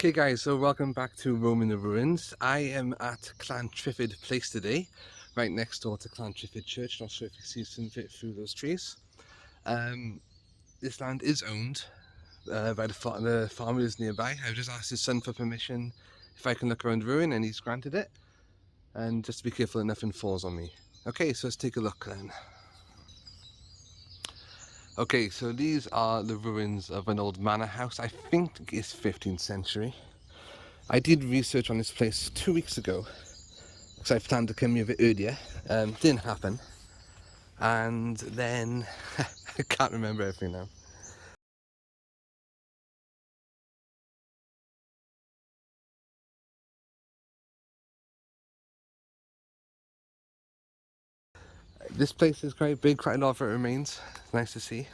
Okay guys, so welcome back to Rome in the Ruins. I am at Llantrithyd Place today, right next door to Llantrithyd Church. Not sure if you can see some of it through those trees. This land is owned by the farmers nearby. I've just asked his son for permission if I can look around the ruin, and he's granted it. And just to be careful that nothing falls on me. Okay, so let's take a look then. Okay, so these are the ruins of an old manor house. I think it's 15th century. I did research on this place 2 weeks ago because I planned to come here a bit earlier. Didn't happen. And then I can't remember everything now. This place is quite big, quite a lot of it remains. It's nice to see.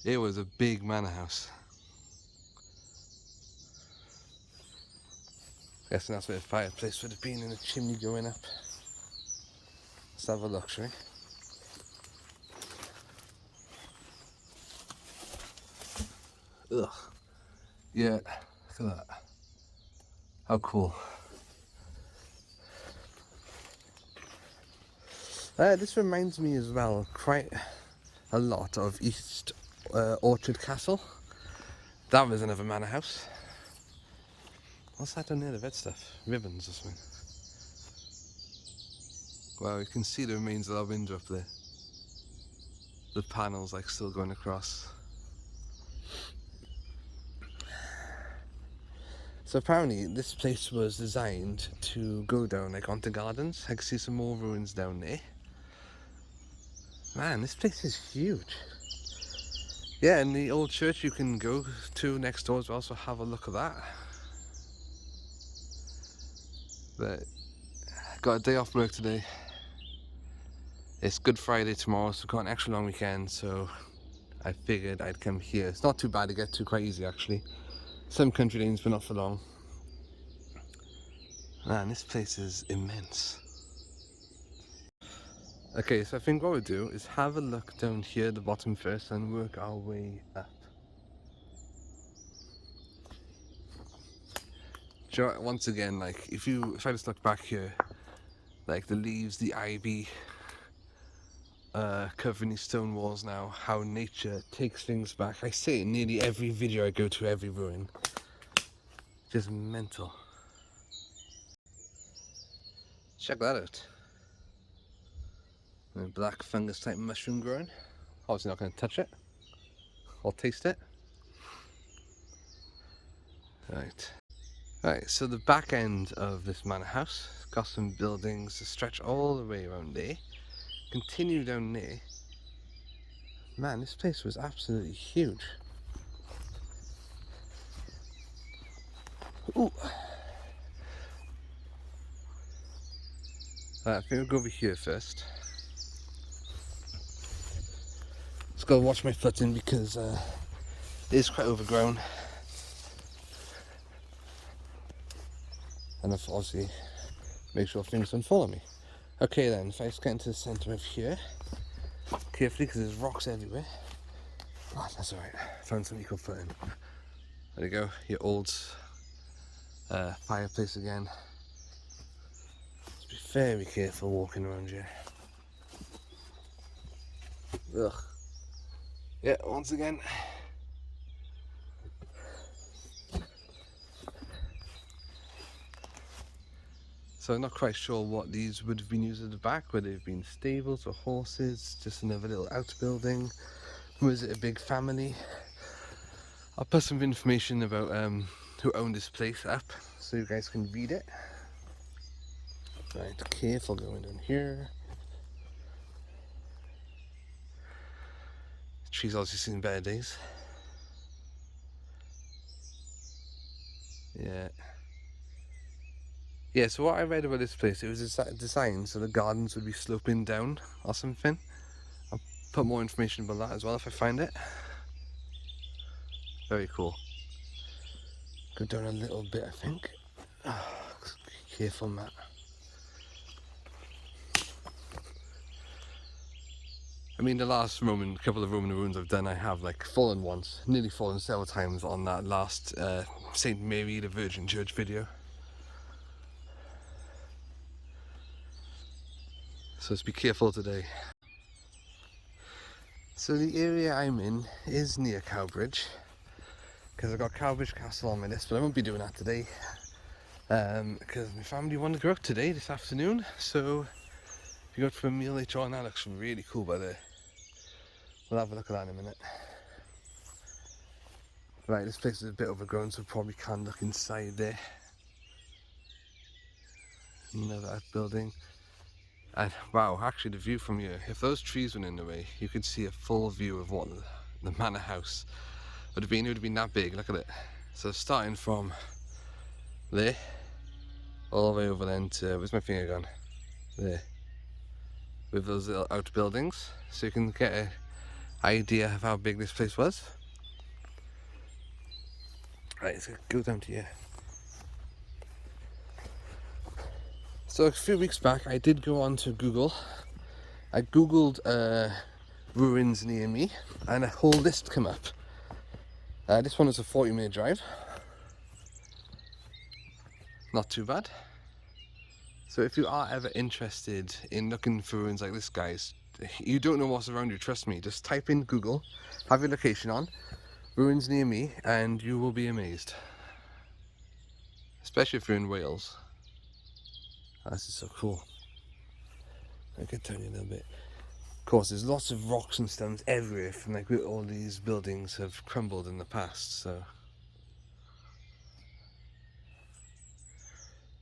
It was a big manor house. Guessing that's where the fireplace would have been, and a chimney going up. Let's have a look, shall we? Ugh. Yeah, look at that. How cool. This reminds me as well quite a lot of East Orchard Castle. That was another manor house. What's that down there, the red stuff? Ribbons or something. Well, you can see the remains of that window up there. The panels like still going across. So apparently this place was designed to go down like onto gardens. I can see some more ruins down there. Man, this place is huge. Yeah, and the old church you can go to next door as well, so have a look at that. But got a day off work today. It's Good Friday tomorrow, so we've got an extra long weekend, so I figured I'd come here. It's not too bad to get to, quite easy actually. Some country lanes, but not for long. Man, this place is immense. Okay, so I think what we'll do is have a look down here at the bottom first and work our way up. Sure, once again, like if I just look back here, like the leaves, the ivy covering these stone walls now, how nature takes things back. I say it in nearly every video I go to, every ruin. Just mental. Check that out. A black fungus type mushroom growing. Obviously not going to touch it or taste it. Right, so the back end of this manor house got some buildings that stretch all the way around there. Continue down there. Man, this place was absolutely huge. Ooh. I think we'll go over here first. Just gotta watch my footing because it is quite overgrown. And I've obviously make sure things don't fall on me. Okay then, if I just get into the centre of here, carefully because there's rocks everywhere. Oh, that's alright, found some equal footing. There you go, your old fireplace again. Just be very careful walking around here. Ugh. Yeah, once again. So I'm not quite sure what these would have been used at the back, whether they've been stables or horses, just another little outbuilding. Was it a big family? I'll put some information about who owned this place up so you guys can read it. Right, careful going down here. The tree's obviously seen better days. Yeah. Yeah, so what I read about this place, it was designed so the gardens would be sloping down or something. I'll put more information about that as well if I find it. Very cool. Go down a little bit, I think. Oh, careful, Matt. I mean, the last couple of Roman ruins I've done, I have like fallen once, nearly fallen several times on that last St. Mary the Virgin Church video. So let's be careful today. So the area I'm in is near Cowbridge, because I've got Cowbridge Castle on my list, but I won't be doing that today, because my family want to go out today, this afternoon, so if you go out for a meal later on, that looks really cool by there. We'll have a look at that in a minute. Right, this place is a bit overgrown, so probably can't look inside there. Another outbuilding. And wow, actually the view from here, if those trees went in the way, you could see a full view of what the manor house would have been. It would have been that big, look at it. So starting from there, all the way over then to, where's my finger gone? There. With those little outbuildings, so you can get an idea of how big this place was. Right, let's go down to here. So a few weeks back I did go on to Google. I googled ruins near me and a whole list came up. This one is a 40-minute drive. Not too bad. So if you are ever interested in looking for ruins like this, guys, you don't know what's around you, trust me, just type in Google, have your location on, ruins near me, and you will be amazed. Especially if you're in Wales. Oh, this is so cool. I can turn you a little bit. Of course, there's lots of rocks and stones everywhere from like where all these buildings have crumbled in the past, so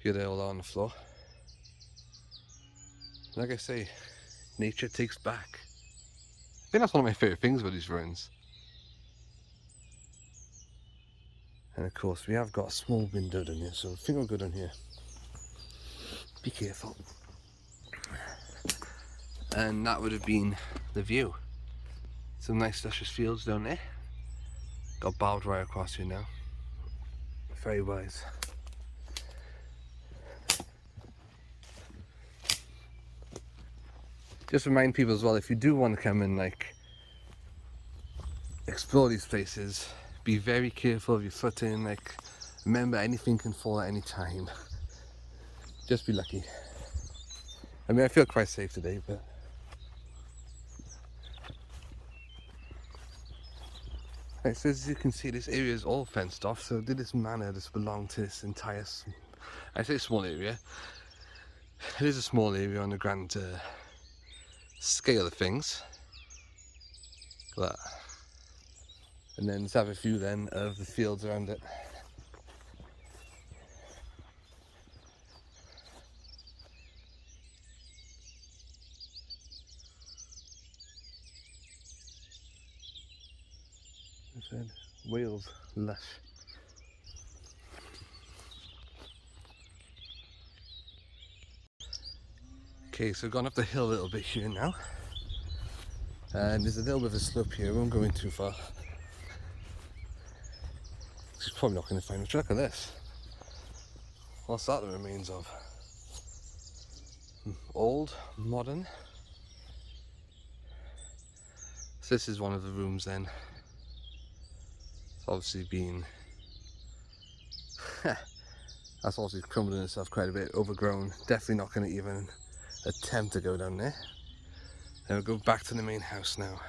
here they all are on the floor. Like I say, nature takes back. I think that's one of my favourite things about these ruins. And of course we have got a small window down here, so I think I'll go down here. Be careful. And that would have been the view. Some nice luscious fields down there. Got barbed wire across here now. Very wise. Just remind people as well, if you do want to come and like explore these places, be very careful of your footing. Like, remember, anything can fall at any time. Just be lucky. I mean, I feel quite safe today, but right, so as you can see, this area is all fenced off. So did this manor just belong to this entire, I say small area, it is a small area on the grand scale of things. Look at that. And then let's have a view then of the fields around it. I said Wales lush. Okay, so I've gone up the hill a little bit here now. And there's a little bit of a slope here, I won't go in too far. She's probably not going to find much. Look at this. What's that the remains of? Old, modern. So this is one of the rooms then. It's obviously been that's obviously crumbling itself quite a bit, overgrown. Definitely not going to even attempt to go down there. Then we'll go back to the main house now.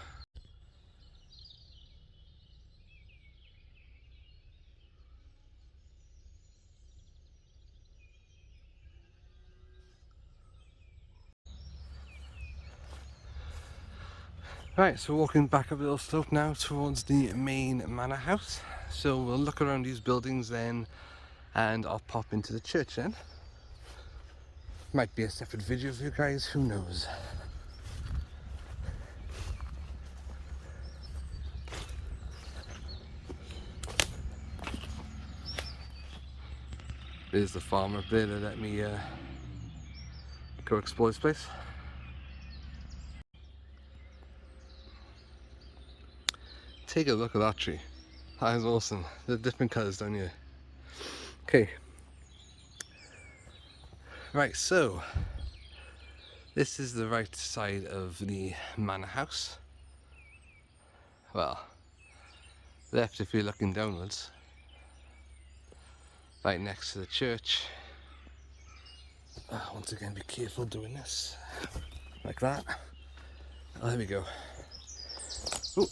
Right, so walking back up a little slope now towards the main manor house. So we'll look around these buildings then, and I'll pop into the church then. Might be a separate video for you guys, who knows. There's the farmer up there that let me go explore this place. Take a look at that tree. That is awesome. The different colours down here. Okay. Right, so This is the right side of the manor house. Well, left if you're looking downwards. Right next to the church. Once again, be careful doing this. Like that. Oh, there we go. Ooh.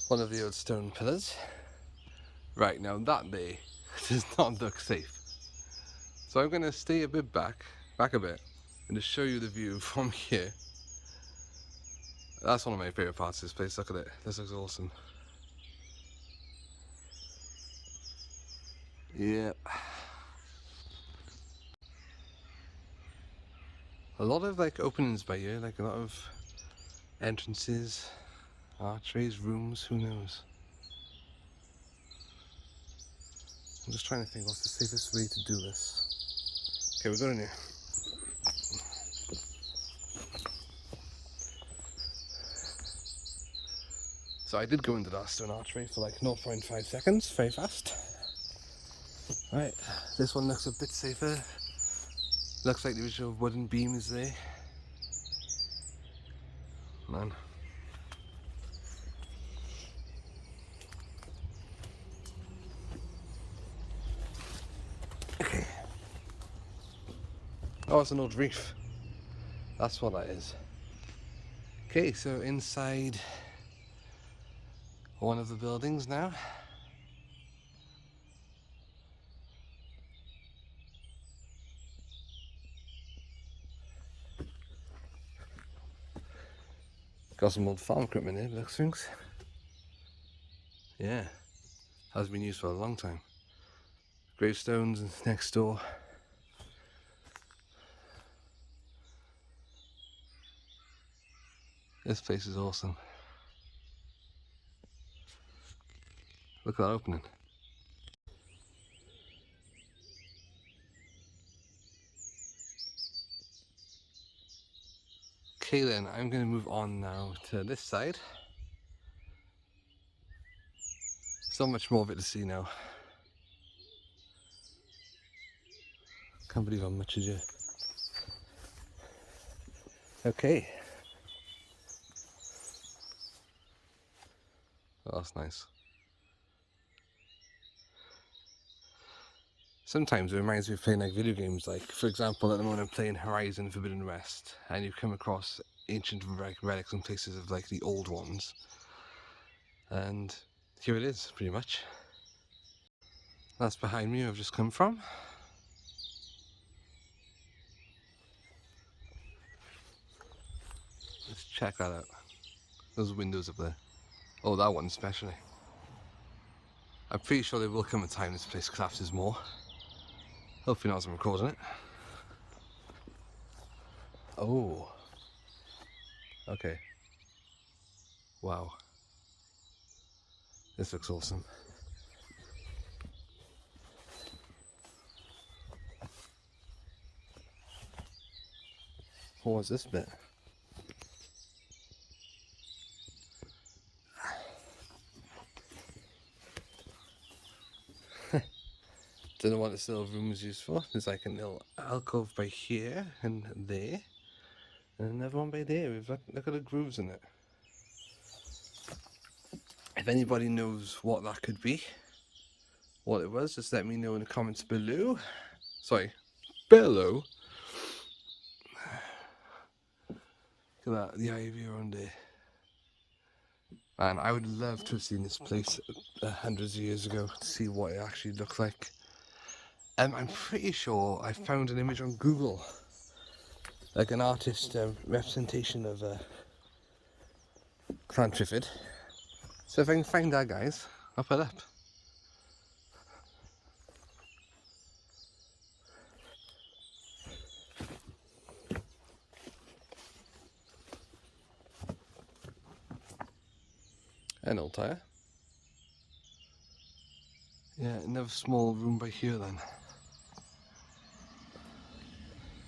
One of the old stone pillars. Right, now that there does not look safe. So I'm going to stay a bit back a bit, and just show you the view from here. That's one of my favourite parts of this place. Look at it. This looks awesome. Yep. A lot of like openings by here, like a lot of entrances, archways, rooms, who knows. I'm just trying to think what's the safest way to do this. Okay, we're going in here. So I did go into that stone archway for like 0.5 seconds, very fast. Right, this one looks a bit safer. Looks like the original wooden beam is there. Man. Okay. Oh, it's an old reef. That's what that is. Okay, so inside one of the buildings now. Got some old farm equipment here, looks things. Yeah, has been used for a long time. Gravestones next door. This place is awesome. Look at that opening. Okay then, I'm going to move on now to this side. So much more of it to see now. Can't believe how much is here. Okay. Oh, that's nice. Sometimes it reminds me of playing like video games, like for example at the moment I'm playing Horizon Forbidden West, and you come across ancient relics and places of like the old ones. And here it is, pretty much. That's behind me where I've just come from. Let's check that out. Those windows up there. Oh, that one especially. I'm pretty sure there will come a time this place collapses more. Hopefully not as I'm recording it. Oh. Okay. Wow. This looks awesome. What was this bit? Don't know what this little room is used for. There's like a little alcove by here and there. And another one by there. Look at the grooves in it. If anybody knows what that could be, what it was, just let me know in the comments below. Sorry, below. Look at that, the ivy around there. And I would love to have seen this place hundreds of years ago to see what it actually looked like. I'm pretty sure I found an image on Google, like an artist representation of Llantrithyd. So if I can find that, guys, I'll put it up. An old tyre. Yeah, another small room by here then.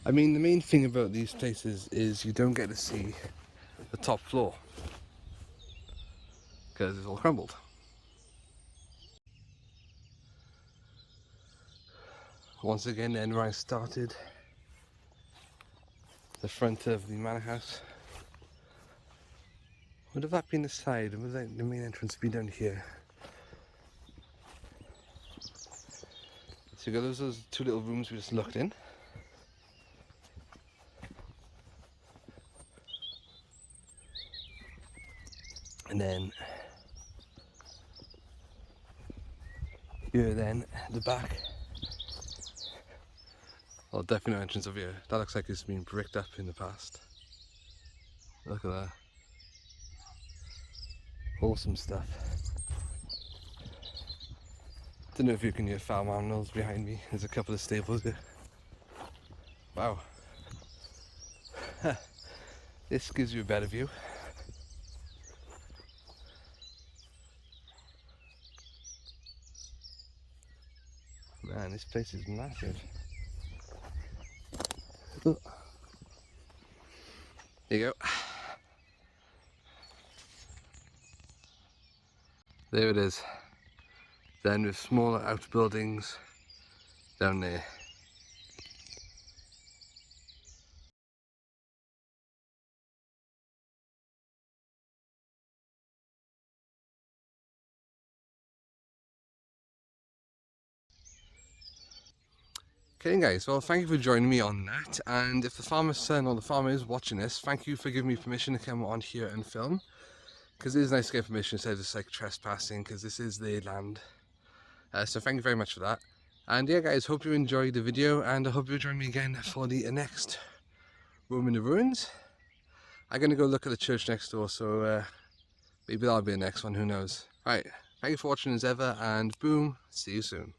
I mean, the main thing about these places is you don't get to see the top floor because it's all crumbled. Once again, then where I started, the front of the manor house. Would have that been the side? Would the main entrance be down here? So you got those two little rooms we just looked in. And then here then, the back. Well, definitely no entrance over here. That looks like it's been bricked up in the past. Look at that. Awesome stuff. Don't know if you can hear farm animals behind me. There's a couple of stables here. Wow. This gives you a better view. Man, this place is massive. Oh. There you go. There it is. Then with smaller outbuildings down there. Okay guys, well thank you for joining me on that, and if the farmer's son or the farmer is watching this, thank you for giving me permission to come on here and film, because it is nice to get permission instead of just like trespassing, because this is their land. So thank you very much for that. And yeah guys, hope you enjoyed the video, and I hope you join me again for the next room in the ruins. I'm going to go look at the church next door, so maybe that'll be the next one, who knows. Right, thank you for watching as ever, and boom, see you soon.